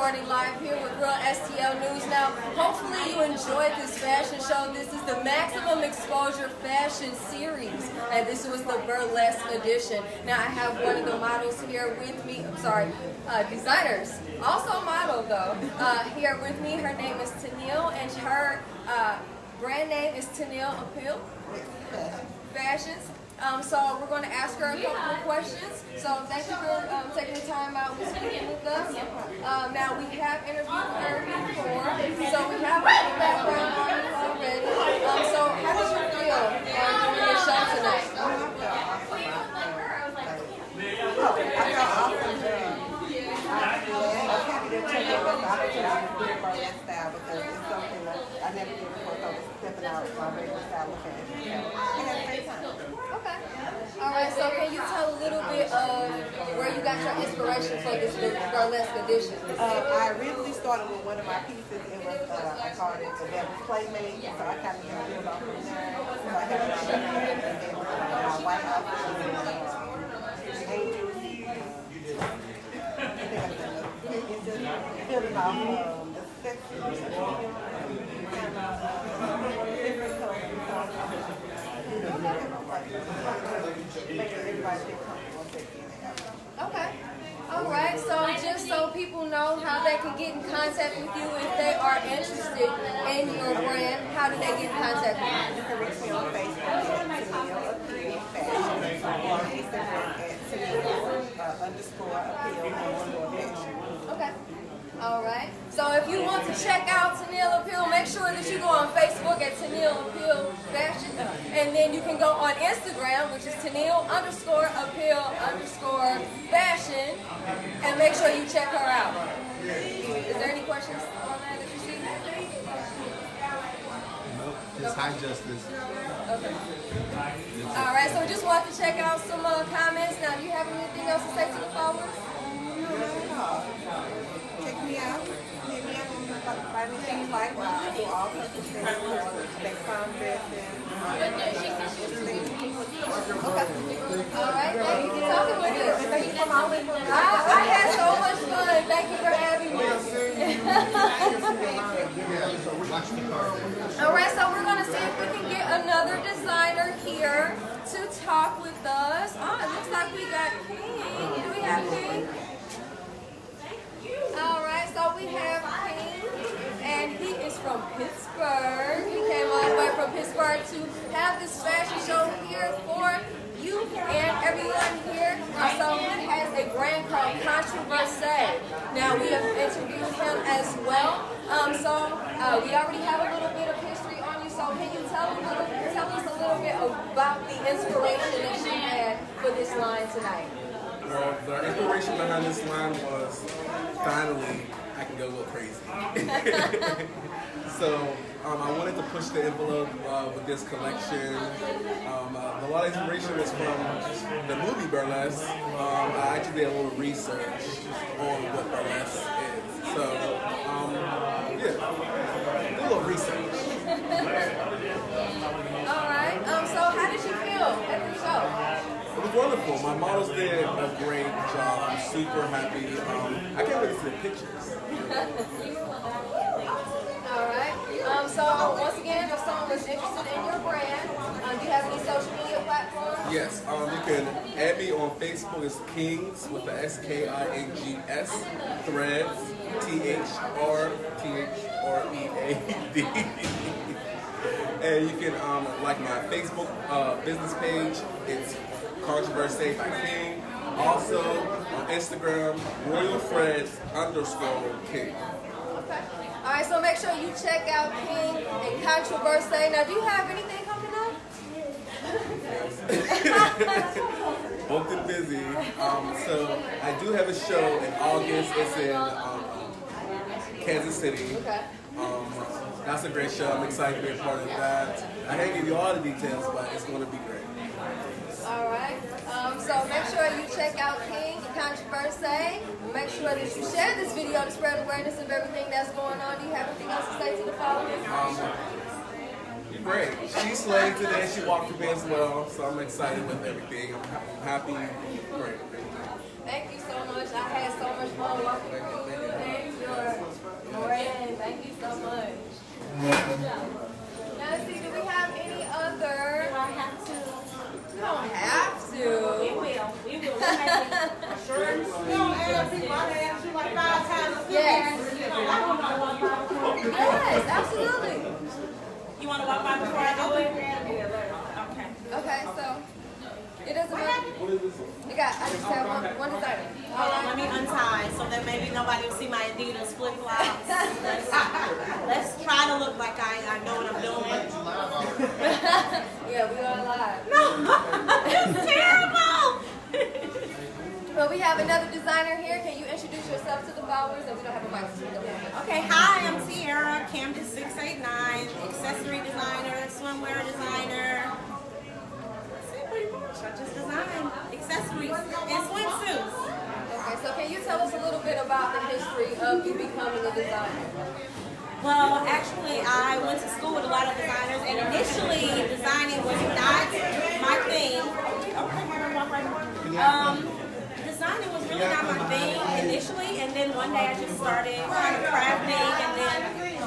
reporting live here with RNSTL News. Now, hopefully you enjoyed this fashion show. This is the Maximum Exposure Fashion Series, and this was the Burlesque edition. Now, I have one of the models here with me. I'm sorry, designers. Also a model, though, here with me. Her name is Tennille, and her brand name is Tennille Appeal Fashions. So we're going to ask her a couple of questions. So thank you for taking the time out to speaking with us. Now we have interviewed her before, so we have a little background on you already. So how did you feel doing your show tonight? I felt awesome. I'm happy to check out the opportunity to do Burlesque style because it's something that I never did before, so I was stepping out my regular style of fashion. So I had a great time. Okay. All right, so can you tell a little bit of where you got your inspiration for this Burlesque edition? I originally started with one of my pieces. It was, I called it the Devil's Playmate, so I kind of just built off from there. So I had it on my head, and then white outfit, angels. It's just building off the sexy different colors. Okay. All right. So just so people know how they can get in contact with you if they are interested in your brand, how do they get in contact with you? You can reach me on Facebook at Tennille Appeal Fashion or Instagram at Tennille_Appeal. Okay. All right. So if you want to check out Tennille Appeal, make sure that you go on Facebook at Tennille Appeal Fashion, and then you can go on Instagram, which is Tennille_Appeal_Fashion, and make sure you check her out. Is there any questions on that you see? Nope, just hi Justice. Okay. All right. So we just want to check out some comments. Now, do you have anything else to say to the followers? Check me out. Hit me up on anything like I do all kinds of things. Like prom dresses. Okay. All right. Thank you for talking with us. Thank you for my I had so much fun. Thank you for having me. All right. So we're going to see if we can get another designer here to talk with us. Oh, it looks like we got King. Do we have King? All right, so we have King, and he is from Pittsburgh. He came all the way from Pittsburgh to have this fashion show here for you and everyone here. So he has a brand called Controversy. Now we have interviewed him as well. We already have a little bit of history on you. So can you tell us a little bit about the inspiration that you had for this line tonight? Well, the inspiration behind this line was finally I can go a little crazy. So I wanted to push the envelope with this collection. A lot of inspiration was from the movie Burlesque. I actually did a little research on what Burlesque is. So yeah, do a little research. All right. So how did you feel at the show? It was wonderful. My models did a great job. I'm super happy. I can't wait to see the pictures. All right. So once again, if someone was interested in your brand, do you have any social media platforms? Yes. You can add me on Facebook. It's Kings with the SKINGS Threads THREAD. And you can like my Facebook business page. It's Controversy by King. Also on Instagram, RoyalFreds_King. Okay. All right, so make sure you check out King and Controversy. Now, do you have anything coming up? Booked and busy. So I do have a show in August. It's in Kansas City. Okay. That's a great show. I'm excited to be a part of that. I can't give you all the details, but it's going to be great. All right. So make sure you check out King and Controversy. Make sure that you share this video to spread awareness of everything that's going on. Do you have anything else to say to the followers? Great. She slayed today. She walked with me as well. So I'm excited with everything. I'm happy. Great. Thank you so much. I had so much fun walking with you. Thank you. Now let's see, do we have any other? Do I have to? You don't have to. We will. We will. We'll make it assurance. You don't ask people, I asked you like 5 times. Yes. I don't know what about. Yes, absolutely. You want to walk by before I do it? Okay. Okay, so it doesn't matter. You got, I just have one designer. Hold on, let me untie so that maybe nobody will see my Adidas flip flops. Let's try to look like I know what I'm doing. Yeah, we are live. No, it's terrible. Well, we have another designer here. Can you introduce yourself to the followers? And we don't have a mic. Okay, hi, I'm Sierra, Camden 689, accessory designer, swimwear designer. That's it pretty much. I just design accessories and swimsuits. Okay, so can you tell us a little bit about the history of you becoming a designer? Well, actually, I went to school with a lot of designers, and initially, designing was not my thing. Designing was really not my thing initially, and then one day I just started kind of crafting, and then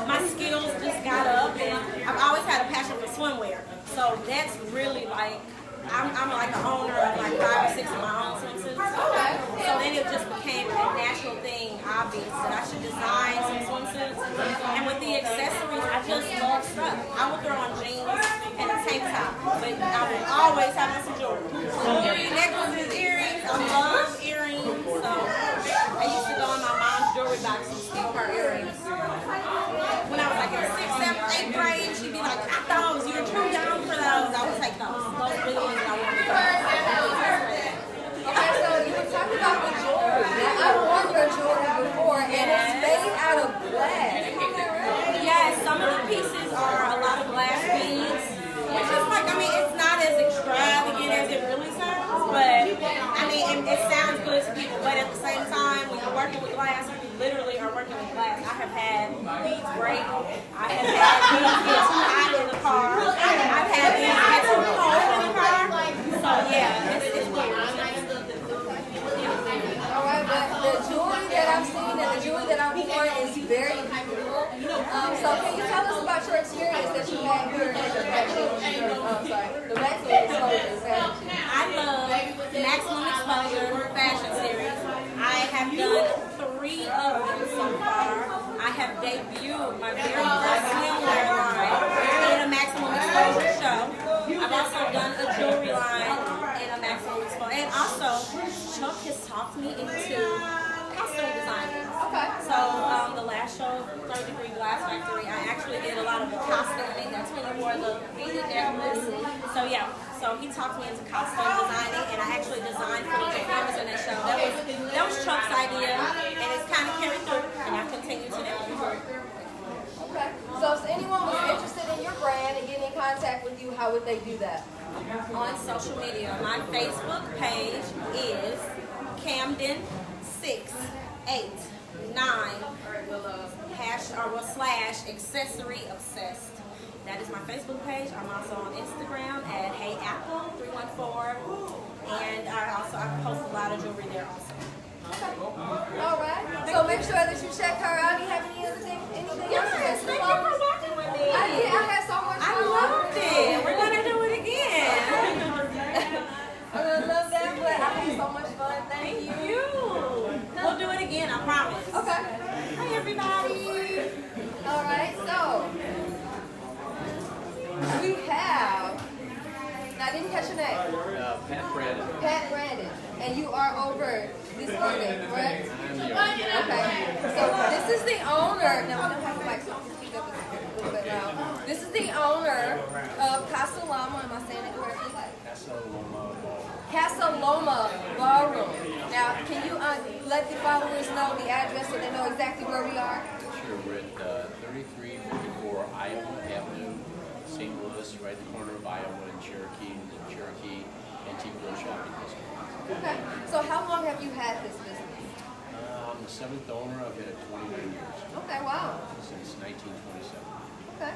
my skills just got up, and I've always had a passion for swimwear. So that's really like, I'm like the owner of like 5 or 6 of my own swimsuits. Okay. So then it just became a natural thing, obvious, that I should design some swimsuits. And with the accessories, I just love stuff. I would throw on jeans and a tank top, but I would always have on some jewelry. Jewelry, necklaces, earrings. I love earrings. So I used to go in my mom's jewelry box and steal her earrings. When I was like in 6th, 7th, 8th grade, she'd be like, "Got those. You're too young for those." I would take those. Those were the ones that I wanted to wear. Okay, so you were talking about the jewelry. Now, I've worn your jewelry before, and it's made out of glass. Yes, some of the pieces are a lot of glass beads, which is like, I mean, it's not as extravagant as it really sounds, but I mean, it sounds good to people, but at the same time, when you're working with glass, you literally are working with glass. I have had beads break, I have had beads get too hot in the car, I've had beads get too cold in the car, so yeah, it's weird. Alright, but the jewelry that I've seen and the jewelry that I've worn is very beautiful. So can you tell us about your experience that you had here in the fashion, the Maximum Exposure fashion? I love Maximum Exposure Fashion Series. I have done 3 of them so far. I have debuted my very first swimwear line in a Maximum Exposure show. I've also done a jewelry line in a Maximum Exposure. And also, Chuck has talked me into costume designing. Okay. So the last show, Third Degree Glass Factory, I actually did a lot of the costuming. That's when you wore the beaded necklace. So yeah, so he talked me into costume designing, and I actually designed for the performers in that show. That was Chuck's idea, and it's kind of carried through, and I continue to do it. Okay. So if anyone was interested in your brand and getting in contact with you, how would they do that? On social media, my Facebook page is Camden 689 / accessory obsessed. That is my Facebook page. I'm also on Instagram at HeyApple314, and I post a lot of jewelry there also. All right. So make sure that you check her out. Do you have anything Yes, else? thank you for walking with me. I had so much fun. I loved it. We're gonna do it again. I love that, but I had so much fun. Thank you. We'll do it again, I promise. Okay. Hi, everybody. All right. So we have. Now, I didn't catch your name. Pat Brandon. Pat Brandon, and you are over this building, correct? Okay. So this is the owner. Now we don't have a mic, so you can speak up a little bit loud. This is the owner of Casa Loma. Am I saying it correctly? Casa Loma Ballroom. Now, can you let the followers know the address so they know exactly where we are? Sure, we're at 3354 Iowa Avenue, St. Louis, right at the corner of Iowa and Cherokee, the Cherokee Antique Grill Shopping District. Okay. So how long have you had this business? I'm the 7th owner. I've been at 29 years, Okay, wow. since 1927. Okay.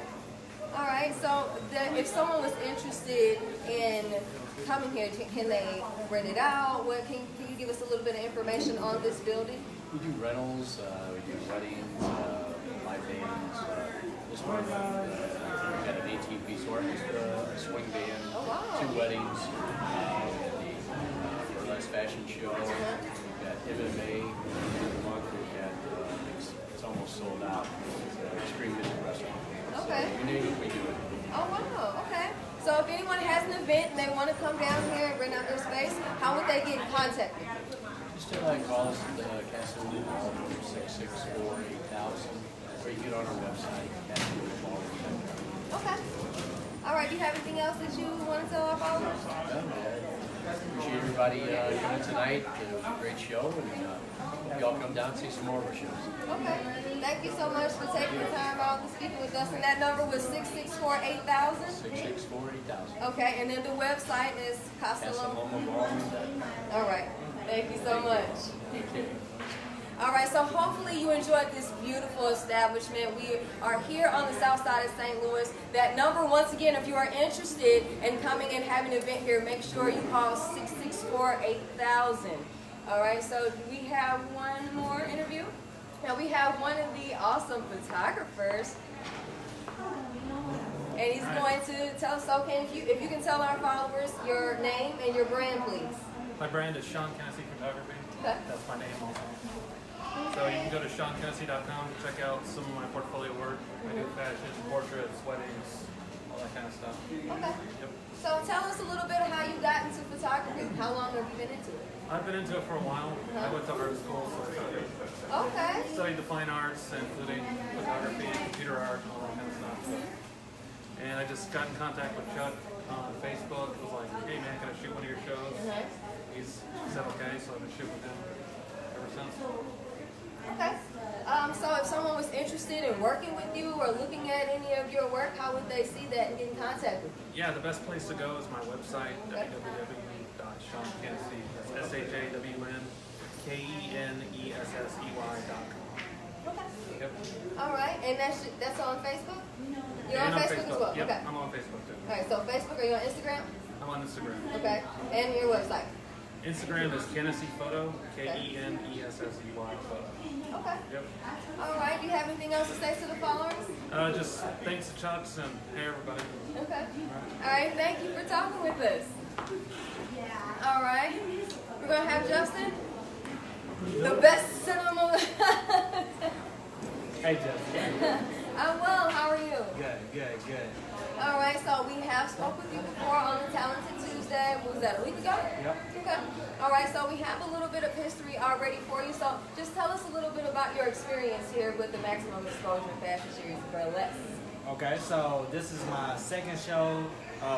All right. So if someone was interested in coming here, can they rent it out? What can you give us a little bit of information on this building? We do rentals, we do weddings, live bands, this one. We've got an 18-piece orchestra, a swing band, Oh, wow. 2 weddings, the burlesque fashion show. We've got MMA in the month. We've got it's almost sold out. It's an extreme music restaurant. Okay. So we name it, we do it. Oh, wow. Okay. So if anyone has an event and they want to come down here and rent out their space, how would they get in contact with you? Just call us at the Casa Loma, 664-8000, or you get on our website, casaloma.com. Okay. All right. Do you have anything else that you want to tell our followers? Appreciate everybody coming tonight. It was a great show, and hope y'all come down and see some more of our shows. Okay. Thank you so much for taking the time out to speak with us. And that number was 664-8000? 664-8000. Okay. And then the website is Casa Loma. CasaLomaBallroom.com. All right. Thank you so much. Okay. All right, so hopefully you enjoyed this beautiful establishment. We are here on the south side of St. Louis. That number, once again, if you are interested in coming and having an event here, make sure you call 664-8000. All right, so we have one more interview. Now we have one of the awesome photographers. And he's going to tell us, okay, if you can tell our followers your name and your brand, please. My brand is Sean Kennedy Photography. Okay. That's my name also. So you can go to SeanKennedy.com to check out some of my portfolio work. I do fashion, portraits, weddings, all that kind of stuff. Okay. Yep. So tell us a little bit of how you got into photography. How long have you been into it? I've been into it for a while. I went to art school, so Okay. I studied the fine arts, including photography, computer art, and all that kind of stuff. And I just got in contact with Chuck on Facebook. Was like, hey man, can I shoot one of your shows? He said okay, so I've been shooting with him ever since. Okay. So if someone was interested in working with you or looking at any of your work, how would they see that and get in contact with you? Yeah, the best place to go is my website, www.seankennedy, that's ShawnKennessy.com. Okay. Yep. All right. And that's on Facebook? You're And on Facebook as well? Yep, Okay. I'm on Facebook too. All right. So Facebook, are you on Instagram? I'm on Instagram. Okay. And your website? Instagram is Kennessy Photo, Kennessey Photo. Okay. Yep. All right. Do you have anything else to say to the followers? Just thanks to Chucks and hey everybody. Okay. All right. Thank you for talking with us. All right. We're going to have Justin. The best cinema. Hey, Justin. I'm well. How are you? Good. All right. So we have spoke with you before on the Talented Tuesday. What was that, a week ago? Yep. Okay. All right. So we have a little bit of history already for you. So just tell us a little bit about your experience here with the Maximum Exposure Fashion Series Burlesque. Okay, so this is my second show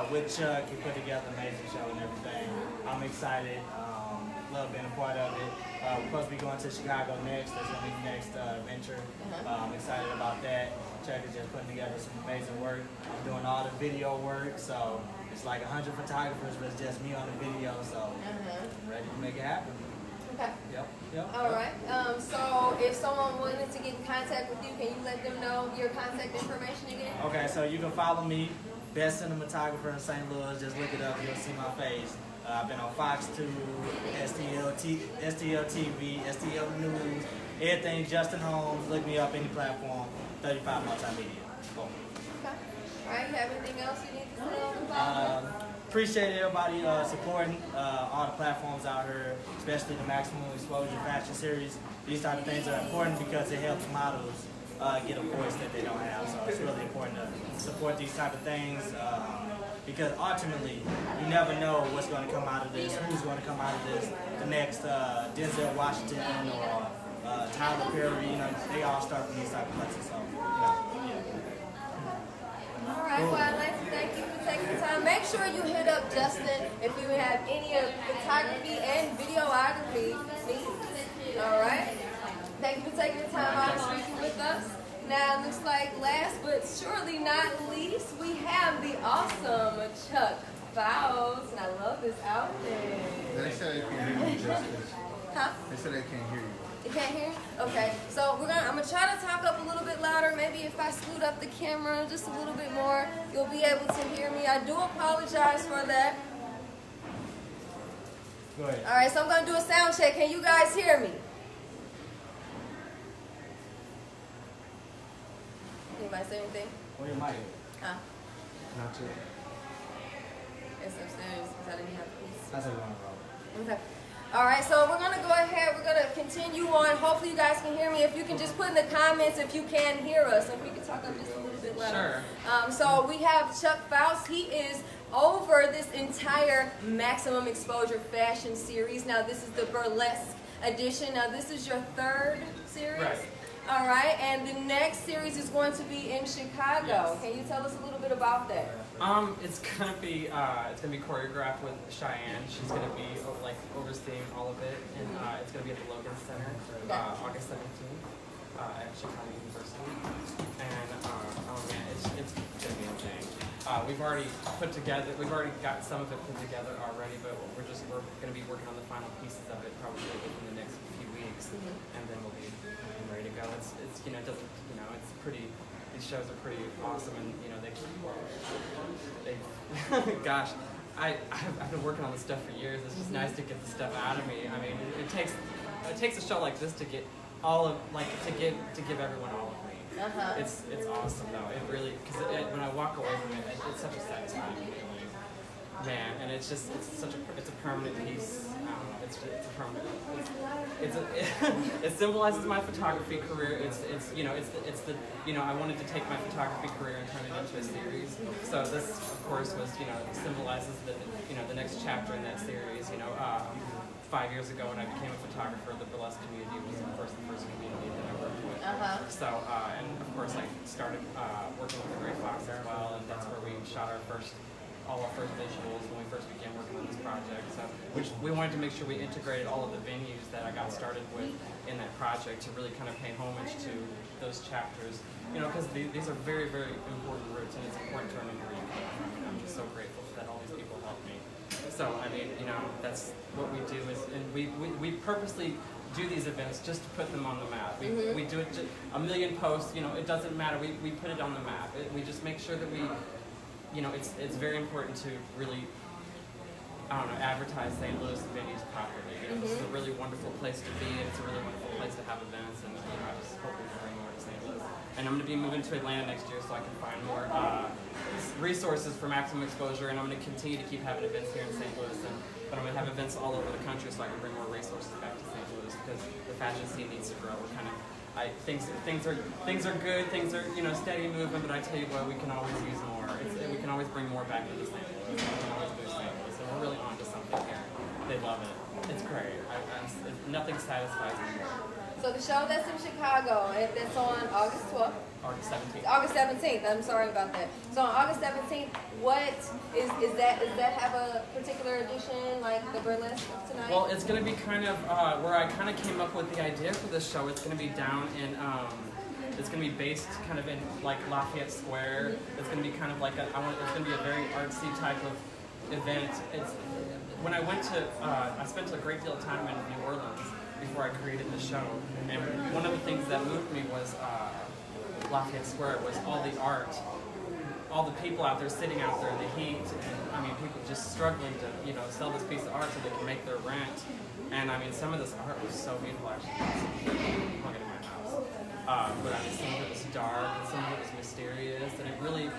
with Chuck. He put together an amazing show and everything. I'm excited. Love being a part of it. We're supposed to be going to Chicago next. That's going to be the next venture. I'm excited about that. Chuck is just putting together some amazing work. I'm doing all the video work, so it's like 100 photographers, but it's just me on the video, so I'm ready to make it happen. Okay. Yep. All right. So if someone wanted to get in contact with you, can you let them know your contact information again? Okay, so you can follow me, best cinematographer in St. Louis. Just look it up, you'll see my face. I've been on Fox 2, STL TV, STL News, everything, Justin Holmes. Look me up, any platform, 35 Multimedia. Boom. Okay. All right. You have anything else you need to say on the phone? Appreciate everybody supporting all the platforms out here, especially the Maximum Exposure Fashion Series. These type of things are important because it helps models get a voice that they don't have. So it's really important to support these type of things because ultimately you never know what's going to come out of this, who's going to come out of this. The next Denzel Washington or Tyler Perry, they all start from these type of places. So, All right. Well, I'd like to thank you for taking the time. Make sure you hit up Justin if you have any of photography and videography needs. All right. Thank you for taking the time out and speaking with us. Now, it looks like last but surely not least, we have the awesome Chuck Pfoutz, and I love this outfit. They said they can't hear you, Justin. Huh? They said they can't hear you. You can't hear? Okay. So I'm gonna try to talk up a little bit louder. Maybe if I scoot up the camera just a little bit more, you'll be able to hear me. I do apologize for that. go ahead. All right, so I'm gonna do a sound check. Can you guys hear me? Anybody say say anything? Where your mic? Huh? Not yet. It's upstairs because I didn't have the piece. That's how you want to roll. Okay. All right, so we're going to go ahead. We're going to continue on. Hopefully you guys can hear me. If you can just put in the comments if you can hear us. If we can talk up just a little bit louder. Sure. So we have Chuck Foust. He is over this entire Maximum Exposure Fashion Series. Now, this is the Burlesque edition. Now, this is your third series? Right. All right, and the next series is going to be in Chicago. Yes. Can you tell us a little bit about that? It's gonna be choreographed with Cheyenne. She's gonna be like overseeing all of it, and it's gonna be at the Logan Center, August 17th at Chicago University. And oh man, it's gonna be insane. We've already got some of it put together already, but we're gonna be working on the final pieces of it probably within the next few weeks, and then we'll be ready to go. It's it's pretty. These shows are pretty awesome, and they gosh, I've been working on this stuff for years. It's just nice to get the stuff out of me. I mean, it takes a show like this to get to give everyone all of me. It's awesome though. It really, because when I walk away from it, it's such a satisfying feeling, man. And it's a permanent piece. I don't know. It's a permanent. It symbolizes my photography career. I wanted to take my photography career and turn it into a series. So this, of course, was symbolizes the next chapter in that series. 5 years ago when I became a photographer, the Burlesque community was the first community that I worked with. So and of course I started working with the great Foust as well, and that's where we shot all our first visuals when we first began working on this project. So, which we wanted to make sure we integrated all of the venues that I got started with in that project to really kind of pay homage to those chapters. Because these are very, very important roots, and it's important to remember where you came from. And I'm just so grateful that all these people helped me. So, I mean, that's what we do and we purposely do these events just to put them on the map. We do it a million posts. It doesn't matter. We put it on the map. We just make sure that we. It's very important to really, advertise St. Louis venues properly. This is a really wonderful place to be, and it's a really wonderful place to have events, and I just hope we can bring more to St. Louis. And I'm going to be moving to Atlanta next year so I can find more resources for maximum exposure, and I'm going to continue to keep having events here in St. Louis, but I'm going to have events all over the country so I can bring more resources back to St. Louis because the fashion scene needs to grow. Things are good, things are steady movement, but I tell you what, we can always use more. We can always bring more back to the St. Louis. We can always boost St. Louis, and we're really on to something here. They love it. It's great. Nothing satisfies me more. So the show that's in Chicago, that's on August 12th. August 17th. August 17th. I'm sorry about that. So on August 17th, what is that? Does that have a particular edition like the Burlesque tonight? Well, it's going to be kind of where I kind of came up with the idea for this show. It's going to be down in. It's going to be based kind of in like Lafayette Square. It's going to be kind of like it's going to be a very artsy type of event. When I went to, I spent a great deal of time in New Orleans before I created the show, and one of the things that moved me was Lafayette Square was all the art, all the people out there sitting out there in the heat, and people just struggling to sell this piece of art so they can make their rent. And some of this art was so beautiful. Actually, hung it in my house. But some of it was dark, and some of it was mysterious, and it really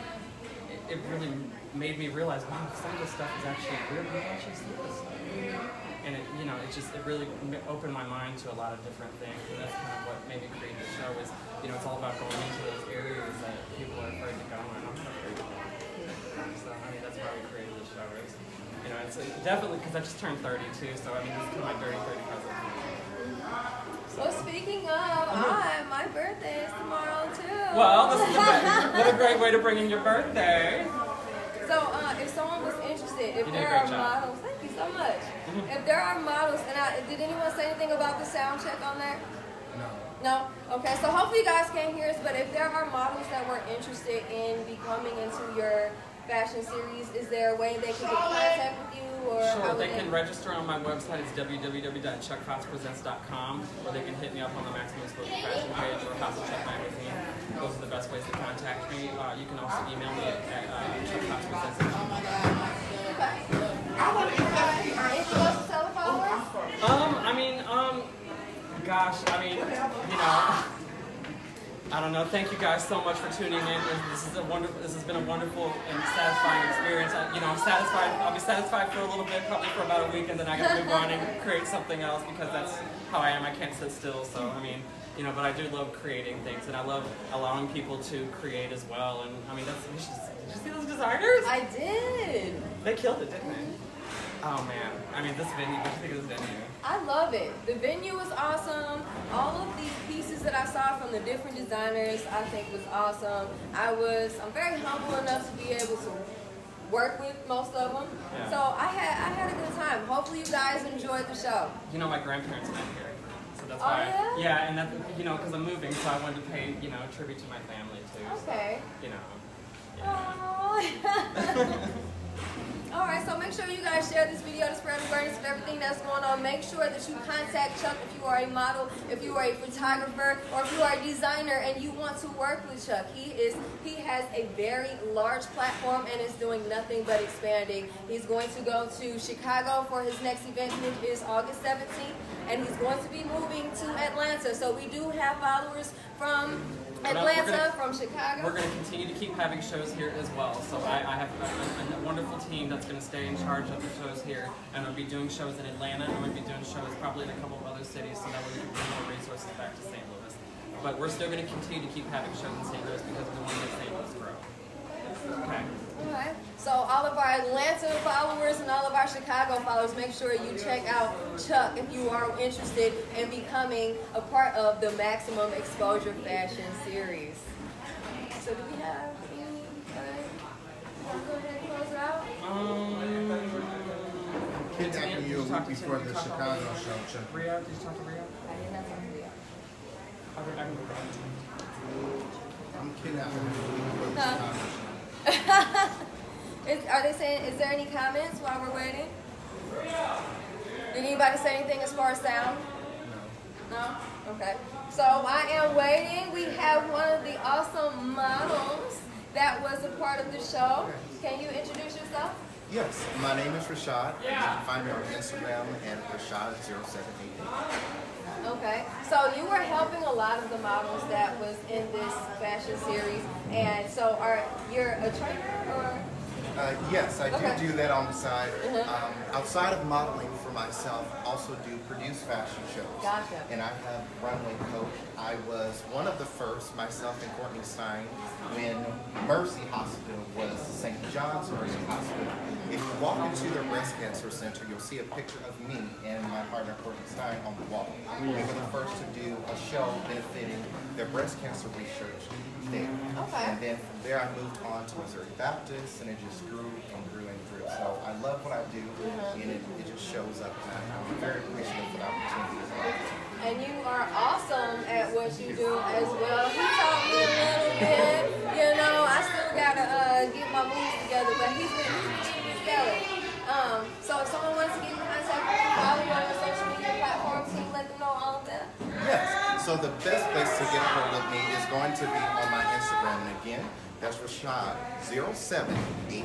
made me realize, wow, some of this stuff is actually real. People actually see this stuff. And it really opened my mind to a lot of different things, and that's kind of what made me create the show. Is it's all about going into those areas that people are afraid to go, and I'm not afraid to go. So that's why we created the show. It's definitely because I just turned 32, so this is kind of my dirty 30 present. Well, speaking of, my birthday is tomorrow too. Well, what a great way to bring in your birthday. So, if someone was interested, if there are models, thank you so much. If there are models, and did anyone say anything about the sound check on there? No? Okay, so hopefully you guys can't hear us, but if there are models that were interested in becoming into your fashion series, is there a way they can get in contact with you? Or sure, they can register on my website. It's www.chuckfoutzpresents.com, or they can hit me up on the Maximum Exposure Fashion page or House of Chuck magazine. Those are the best ways to contact me. You can also email me at chuckfoutzpresents.com. Okay. Anything else to tell the followers? I don't know. Thank you guys so much for tuning in. This has been a wonderful and satisfying experience. I'm satisfied. I'll be satisfied for a little bit, probably for about a week, and then I gotta move on and create something else because that's how I am. I can't sit still. So but I do love creating things, and I love allowing people to create as well. And did you see those designers? I did. They killed it, didn't they? Oh man. This venue. What do you think of this venue? I love it. The venue was awesome. All of the pieces that I saw from the different designers, I think was awesome. I'm very humble enough to be able to work with most of them. Yeah. So I had a good time. Hopefully you guys enjoyed the show. My grandparents met here, so that's Oh, why. yeah? Yeah, and that because I'm moving, so I wanted to pay tribute to my family too. Okay. So, yeah. Aww. All right, so make sure you guys share this video to spread awareness of everything that's going on. Make sure that you contact Chuck if you are a model, if you are a photographer, or if you are a designer and you want to work with Chuck. He has a very large platform and is doing nothing but expanding. He's going to go to Chicago for his next event, which is August 17th, and he's going to be moving to Atlanta. So we do have followers from Atlanta, from Chicago. We're going to continue to keep having shows here as well. So I have a wonderful team that's going to stay in charge of the shows here. And I'll be doing shows in Atlanta. I'm going to be doing shows probably in a couple of other cities so that we can bring more resources back to St. Louis. But we're still going to continue to keep having shows in St. Louis because we want to make St. Louis grow. Okay. Alright, so all of our Atlanta followers and all of our Chicago followers, make sure you check out Chuck if you are interested in becoming a part of the Maximum Exposure Fashion Series. So do we have any, go ahead and close it out? Kidnapping you a week before the Chicago show, Chuck. Ria, did you talk to Ria? I did not talk to Ria. I can go back. I'm kidnapping you a week before the Chicago show. Are they saying, is there any comments while we're waiting? Did anybody say anything as far as sound? No. No? Okay. So I am waiting. We have one of the awesome models that was a part of the show. Can you introduce yourself? Yes, my name is Rashad. You can find me on Instagram at Rashad0788. Okay, so you were helping a lot of the models that was in this fashion series, and so you're a trainer or? Yes, I do that on the side. Mm-hmm. Outside of modeling for myself, also do produce fashion shows. Gotcha. And I have runway coach. I was one of the first, myself and Courtney Stein, when Mercy Hospital was St. John's Mercy Hospital. If you walk into their breast cancer center, you'll see a picture of me and my partner Courtney Stein on the wall. We were the first to do a show benefiting their breast cancer research there. Okay. And then from there I moved on to Missouri Baptist, and it just grew and grew and grew. So I love what I do, and it just shows up. And I'm very appreciative for the opportunity. And you are awesome at what you do as well. He taught me a little bit. I still gotta get my moves together, but he's been stellar. So if someone wants to get in contact with you, follow you on your social media platforms, can you let them know all of that? Yes. So the best place to get a hold of me is going to be on my Instagram. And again, that's Rashad0788.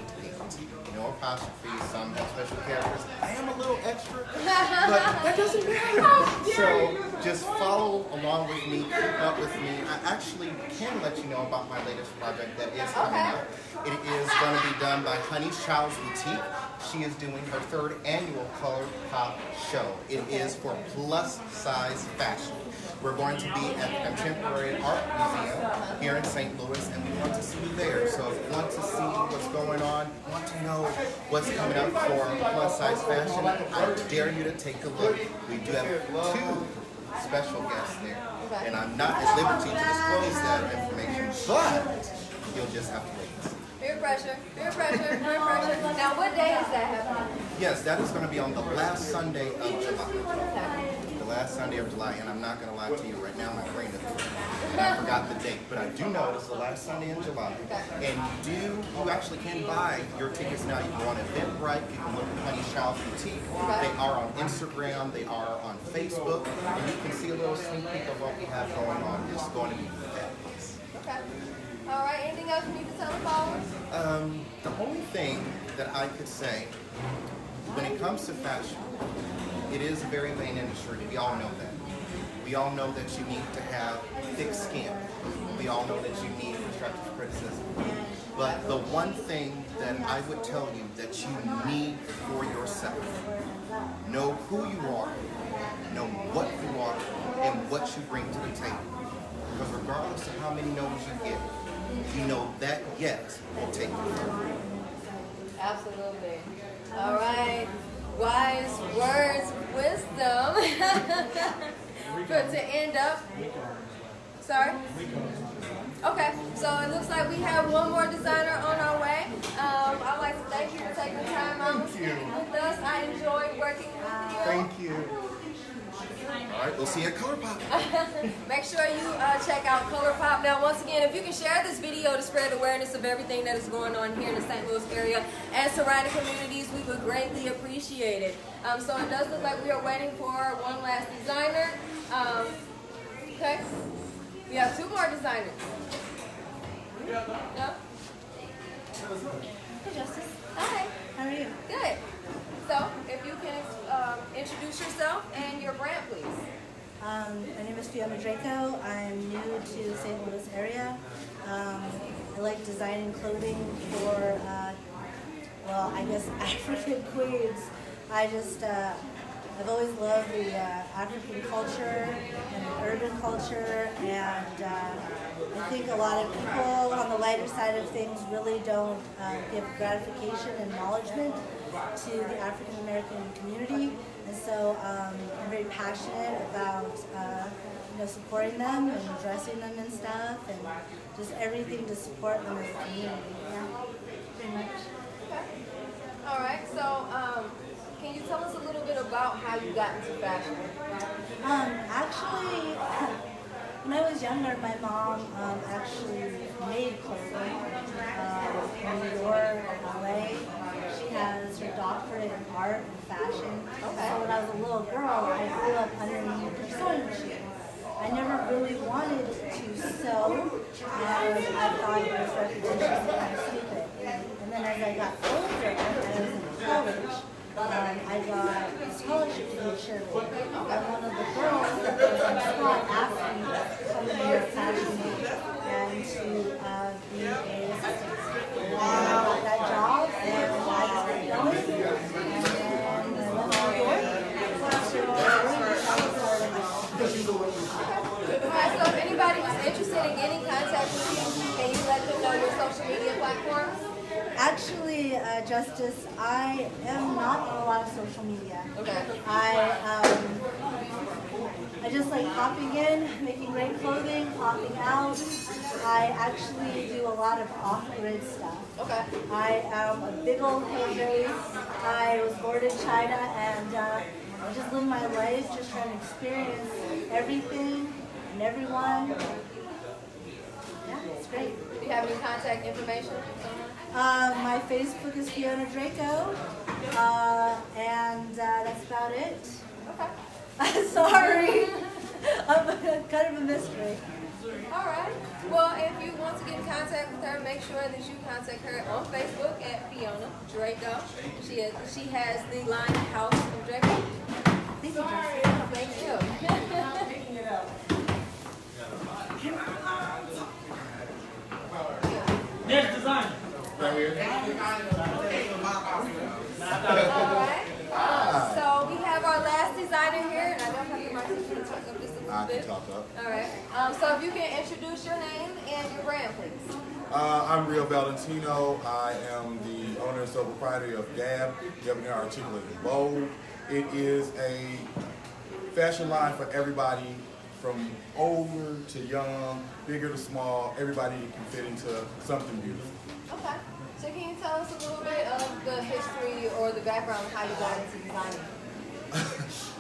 No apostrophe, some have special characters. I am a little extra, but that doesn't matter. So just follow along with me, keep up with me. I actually can let you know about my latest project that is coming up. It is going to be done by Honey's Child's Boutique. She is doing her 3rd annual Color Pop show. It is for plus size fashion. We're going to be at the Contemporary Art Museum here in St. Louis, and we want to see you there. So if you want to see what's going on, you want to know what's coming up for plus size fashion, I dare you to take a look. We do have 2 special guests there, and I'm not at liberty to disclose that information, but you'll just have to wait. Peer pressure, peer pressure, peer pressure. Now, what day is that happening? Yes, that is going to be on the last Sunday of July. The last Sunday of July, and I'm not going to lie to you right now, my brain is and I forgot the date, but I do know it's the last Sunday in July. And you actually can buy your tickets now. You can go on Eventbrite, you can look at Honey's Child's Boutique. They are on Instagram, they are on Facebook, and you can see a little sneak peek of what we have going on. It's going to be fabulous. Okay. All right, anything else you need to tell the followers? The only thing that I could say, when it comes to fashion, it is a very vain industry. We all know that. We all know that you need to have thick skin. We all know that you need constructive criticism. But the one thing that I would tell you that you need for yourself, know who you are, know what you are, and what you bring to the table. Because regardless of how many no's you get, you know that yes will take you further. Absolutely. All right. Wise words, wisdom. But to end up, sorry? Okay, so it looks like we have one more designer on our way. I'd like to thank you for taking the time out to speak with us. I enjoyed working with you. Thank you. All right, we'll see you at ColourPop. Make sure you check out ColourPop. Now, once again, if you can share this video to spread awareness of everything that is going on here in the St. Louis area and surrounding communities, we would greatly appreciate it. So it does look like we are waiting for one last designer. Okay. We have two more designers. No? Hey, Justice. Hi. How are you? Good. So, if you can introduce yourself and your brand, please. My name is Fiona Draco. I'm new to the St. Louis area. I like designing clothing for, well, I guess African queens. I've always loved the African culture and the urban culture, and I think a lot of people on the lighter side of things really don't give gratification and acknowledgement to the African American community, and so I'm very passionate about supporting them and dressing them and stuff, and just everything to support them as a community. Yeah, pretty much. Okay. All right. So, can you tell us a little bit about how you got into fashion? Actually, when I was younger, my mom actually made clothing in New York, LA. She has her doctorate in art and fashion. Okay. So when I was a little girl, I grew up underneath her sewing machine. I never really wanted to sew, and I thought it was repetitious and stupid. And then as I got older, and I was in college, I got a scholarship to be a cheerleader. And one of the girls that was on the squad asked me to come to New York Fashion Week and to be a assistant. And I got that job, and I just kept going. And then I went to New York. Alright, so if anybody was interested in getting in contact with you, can you let them know your social media platforms? Actually, Justice, I am not on a lot of social media. Okay. I just like popping in, making great clothing, popping out. I actually do a lot of off-grid stuff. Okay. I am a big old hairdresser. I was born in China, and I just live my life just trying to experience everything and everyone. Yeah, it's great. Do you have any contact information? My Facebook is Fiona Draco, and that's about it. Okay. Sorry, I'm kind of a mystery. All right. Well, if you want to get in contact with her, make sure that you contact her on Facebook at Fiona Draco. She has the line House of Draco. Thank you. Thank you. Next design. All right. So we have our last designer here, and I don't have the microphone to talk up just a little bit. I can talk up. All right. So if you can introduce your name and your brand, please. I'm Real Valentino. I am the owner and sole proprietor of Gab, Debonair Articulated Bold. It is a fashion line for everybody from older to young, bigger to small. Everybody can fit into something beautiful. Okay. So can you tell us a little bit of the history or the background of how you got into designing?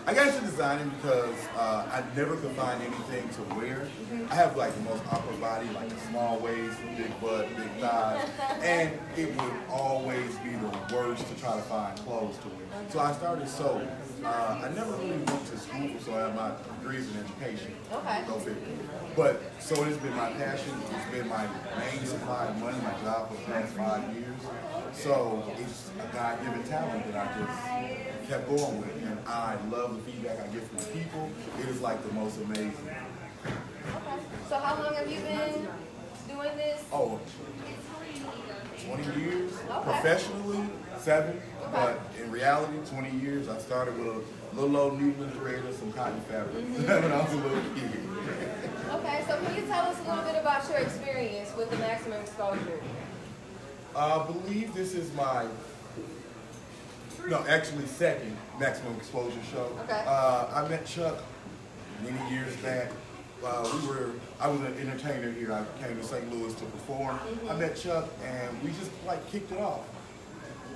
I got into designing because I never could find anything to wear. I have like the most awkward body, like a small waist, big butt, big thighs, and it would always be the worst to try to find clothes to wear. So I started sewing. I never really went to school, so I have my degrees in education. Okay. Go figure. But so it's been my passion. It's been my main supply of money, my job for the past 5 years. So it's a God-given talent that I just kept going with it. And I love the feedback I get from the people. It is like the most amazing. Okay. So how long have you been doing this? Oh, 20 years. Okay. Professionally, 7. But in reality, 20 years. I started with a little old needle thread and some cotton fabric when I was a little kid. Okay, so can you tell us a little bit about your experience with the Maximum Exposure? I believe this is my, no, actually second Maximum Exposure show. Okay. I met Chuck many years back. I was an entertainer here. I came to St. Louis to perform. I met Chuck and we just like kicked it off.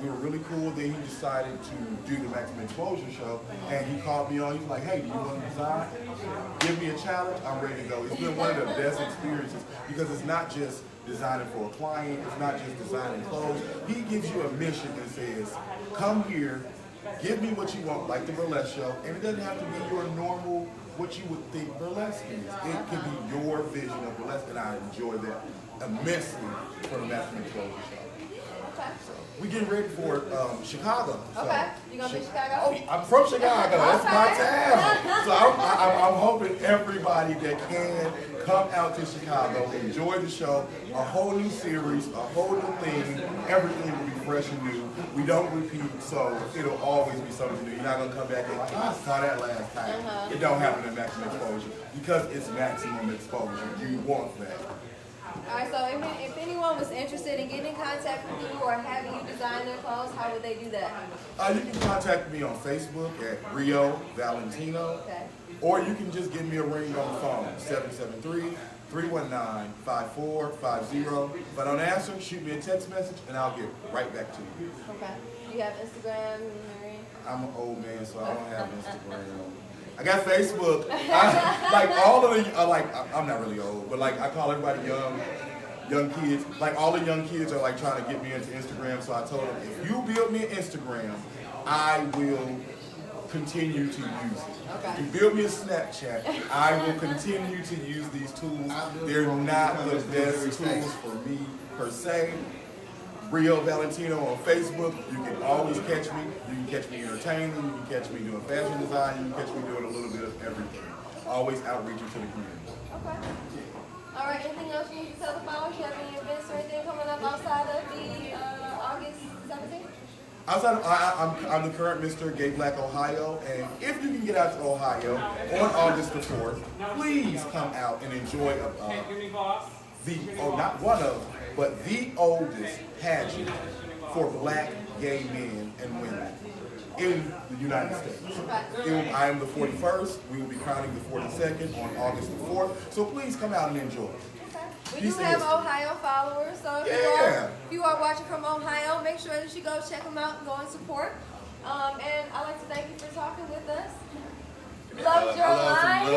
We were really cool. Then he decided to do the Maximum Exposure show, and he called me on. He's like, "Hey, do you want to design? Give me a challenge. I'm ready to go." It's been one of the best experiences because it's not just designing for a client. It's not just designing clothes. He gives you a mission and says, "Come here, give me what you want," like the Burlesque show, and it doesn't have to be your normal what you would think Burlesque is. It can be your vision of Burlesque, and I enjoy that immensely for the Maximum Exposure show. Okay. We getting ready for Chicago. So. Okay. You gonna be in Chicago? Oh, I'm from Chicago. That's my town. So I'm hoping everybody that can come out to Chicago, enjoy the show, a whole new series, a whole new thing. Everything will be fresh and new. We don't repeat, so it'll always be something new. You're not gonna come back and like, I saw that last time. It don't happen in Maximum Exposure because it's Maximum Exposure. You want that. All right, so if anyone was interested in getting in contact with you or having you design their clothes, how would they do that? You can contact me on Facebook at Rio Valentino, Okay. or you can just give me a ring on the phone, 773-319-5450. If I don't answer, shoot me a text message and I'll get right back to you. Okay. Do you have Instagram, Marie? I'm an old man, so I don't have Instagram. I got Facebook. Like all of the, I'm not really old, but like I call everybody young kids. Like all the young kids are like trying to get me into Instagram, so I told them, if you build me an Instagram, I will continue to use it. Okay. If you build me a Snapchat, I will continue to use these tools. They're not the best tools for me per se. Rio Valentino on Facebook. You can always catch me. You can catch me entertaining. You can catch me doing fashion design. You can catch me doing a little bit of everything. Always outreaching to the community. Okay. All right, anything else you need to tell the followers? You have any events or anything coming up outside of the August 17th? Outside of, I'm the current Mr. Gay Black Ohio, and if you can get out to Ohio on August the 4th, please come out and enjoy not one of, but the oldest pageant for black gay men and women in the United States. I am the 41st. We will be crowning the 42nd on August the 4th. So please come out and enjoy. We do have Ohio followers, so if you are watching from Ohio, make sure that you go check them out and go and support. And I'd like to thank you for talking with us. Loved your line.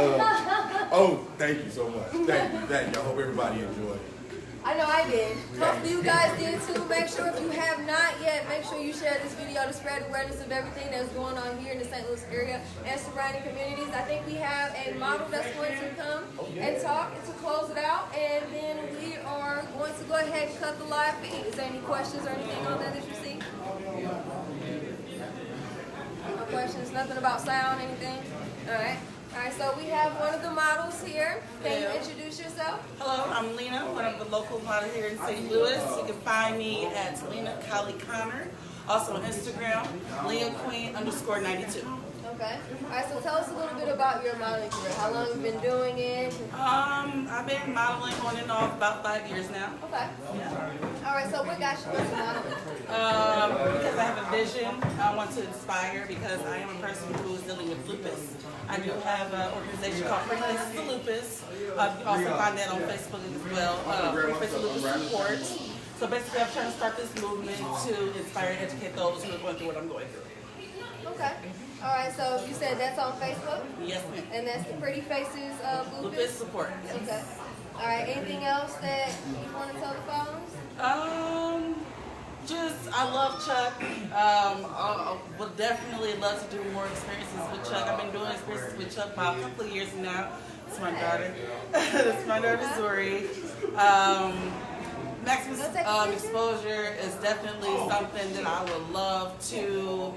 Oh, thank you so much. Thank you. I hope everybody enjoyed it. I know I did. Hopefully you guys did too. Make sure if you have not yet, make sure you share this video to spread awareness of everything that's going on here in the St. Louis area and surrounding communities. I think we have a model that's going to come and talk and to close it out, and then we are going to go ahead and cut the live feed. Is there any questions or anything on that you see? No questions? Nothing about sound, anything? All right. All right, so we have one of the models here. Can you introduce yourself? Hello, I'm Lena, one of the local models here in St. Louis. You can find me at Lena Collie Connor. Also on Instagram, LeahQueen_92. Okay. All right, so tell us a little bit about your modeling career. How long have you been doing it? I've been modeling on and off about 5 years now. Okay. Yeah. All right, so what got you into modeling? Because I have a vision. I want to inspire because I am a person who is dealing with lupus. I do have an organization called Free Faces to Lupus. You can also find that on Facebook as well. Free Faces to Lupus Support. So basically, I'm trying to start this movement to inspire and educate those who are going through what I'm going through. Okay. All right, so you said that's on Facebook? Yes, ma'am. And that's the Pretty Faces Lupus? Lupus Support. Yes. Okay. All right, anything else that you want to tell the followers? I love Chuck. I would definitely love to do more experiences with Chuck. I've been doing experiences with Chuck about a couple of years now. It's my daughter. It's my daughter, Zuri. Maximum exposure is definitely something that I would love to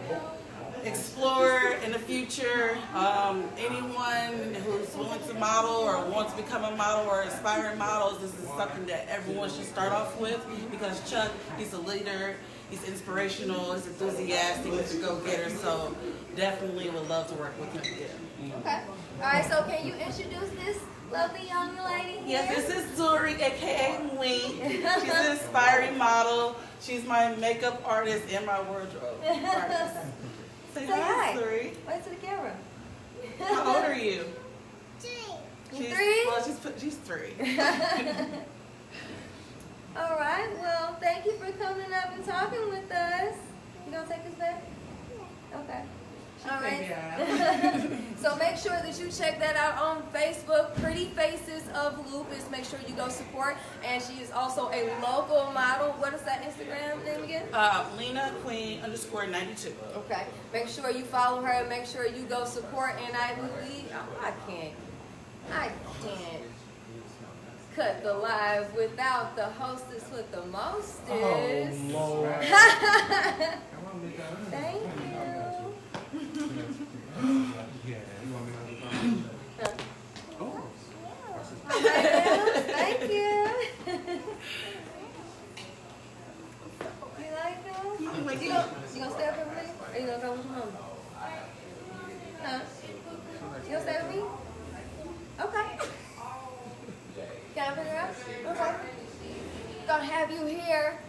explore in the future. Anyone who's willing to model or wants to become a model or aspiring models, this is something that everyone should start off with, because Chuck, he's a leader, he's inspirational, he's enthusiastic, he's a go-getter, so definitely would love to work with him again. Okay. All right, so can you introduce this lovely young lady here? Yes, this is Zuri, aka Wink. She's an inspiring model. She's my makeup artist and my wardrobe artist. Say hi, Zuri. Wait to the camera. How old are you? 3. Three? Well, she's 3. All right. Well, thank you for coming up and talking with us. You gonna take us back? Okay. All right. So make sure that you check that out on Facebook, Pretty Faces of Lupus. Make sure you go support. And she is also a local model. What is that Instagram name again? Lena Queen _92. Okay. Make sure you follow her. Make sure you go support. And I can't cut the live without the hostess with the mostest. Oh, Lord. Thank you. Thank you. You like those? You gonna stay up with me? Or you gonna come with your mama? Huh? You gonna stay with me? Okay. Can I figure out? Okay. Gonna have you here.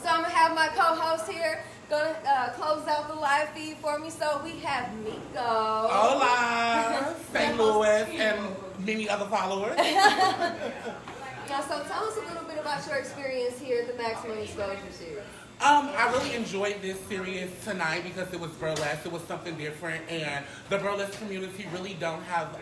So I'm gonna have my co-host here. Gonna close out the live feed for me. So we have Miko. Hola, St. Louis, and many other followers. Now, so tell us a little bit about your experience here at the Maximum Exposure Series. I really enjoyed this series tonight because it was burlesque. It was something different, and the burlesque community really don't have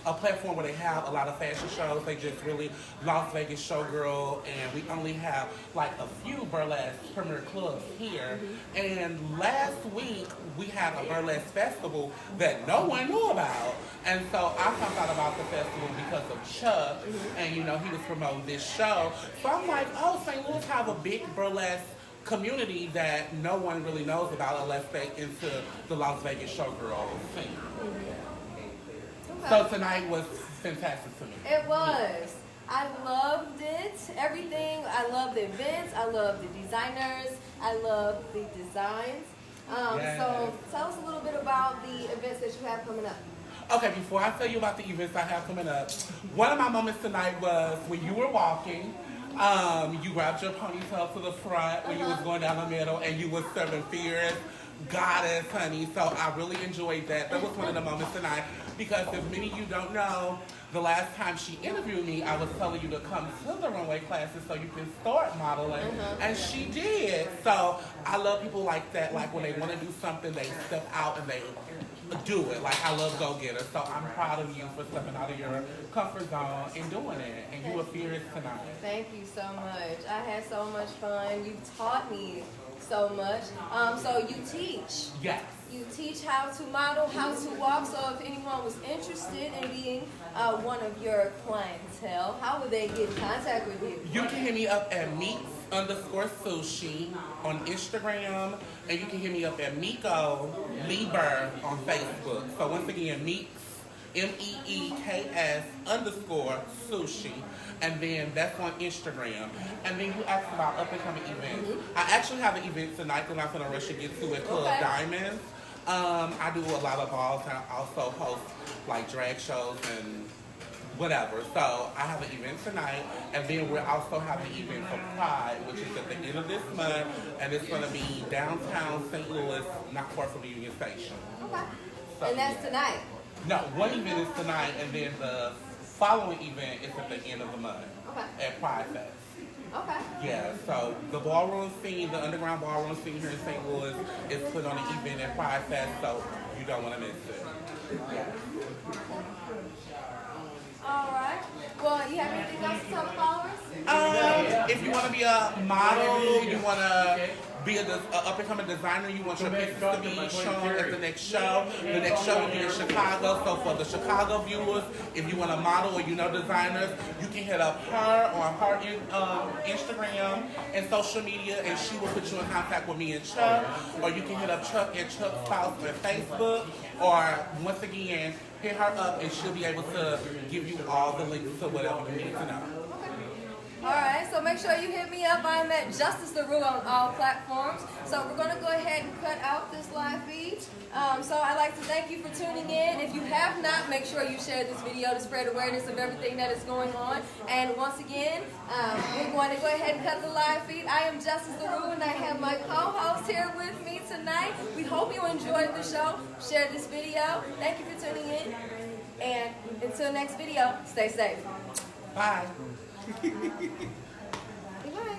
a platform where they have a lot of fashion shows. They just really Las Vegas showgirl, and we only have like a few burlesque premier clubs here. And last week we had a burlesque festival that no one knew about, and so I found out about the festival because of Chuck, and you know he was promoting this show. So I'm like, oh, St. Louis have a big burlesque community that no one really knows about unless they into the Las Vegas showgirl scene. Okay. So tonight was fantastic to me. It was. I loved it. Everything. I love the events. I love the designers. I love the designs. Yes. So tell us a little bit about the events that you have coming up. Okay, before I tell you about the events I have coming up, one of my moments tonight was when you were walking. You grabbed your ponytail to the front when you was going down the middle, and you was serving fierce goddess, honey. So I really enjoyed that. That was one of the moments tonight because if many of you don't know, the last time she interviewed me, I was telling you to come to the runway classes so you can start modeling, and she did. So I love people like that. Like when they want to do something, they step out and they do it. Like I love go-getters. So I'm proud of you for stepping out of your comfort zone and doing it. And you were fierce tonight. Thank you so much. I had so much fun. You taught me so much. So you teach. Yes. You teach how to model, how to walk. So if anyone was interested in being one of your clientele, how would they get in contact with you? You can hit me up at meets_sushi on Instagram, and you can hit me up at Miko Lieber on Facebook. So once again, Meeks, MEEKS_sushi, and then that's on Instagram. And then you asked about up and coming events. I actually have an event tonight that I'm going to rush to get to at Club Diamonds. I do a lot of balls, and I also host like drag shows and whatever. So I have an event tonight, and then we're also having an event for Pride, which is at the end of this month, and it's going to be downtown St. Louis, not far from the Union Station. Okay. So, And that's tonight? No, one event is tonight, and then the following event is at the end of the month at Pride Fest. Okay. Yeah, so the ballroom scene, the underground ballroom scene here in St. Louis is put on an event at Pride Fest, so you don't want to miss it. Yeah. All right. Well, you have anything else to tell the followers? If you want to be a model, you want to be a up and coming designer, you want your pieces to be shown at the next show. The next show will be in Chicago. So for the Chicago viewers, if you want to model or you know designers, you can hit up her on her Instagram and social media, and she will put you in contact with me and Chuck. Or you can hit up Chuck and Chuck's Foust on Facebook. Or once again, hit her up and she'll be able to give you all the links to whatever you need to know. Alright, so make sure you hit me up. I'm at Justice LaRue on all platforms. So we're going to go ahead and cut out this live feed. So I'd like to thank you for tuning in. If you have not, make sure you share this video to spread awareness of everything that is going on. And once again, we're going to go ahead and cut the live feed. I am Justice LaRue and I have my co-host here with me tonight. We hope you enjoyed the show. Share this video. Thank you for tuning in. And until next video, stay safe. Bye. Goodbye.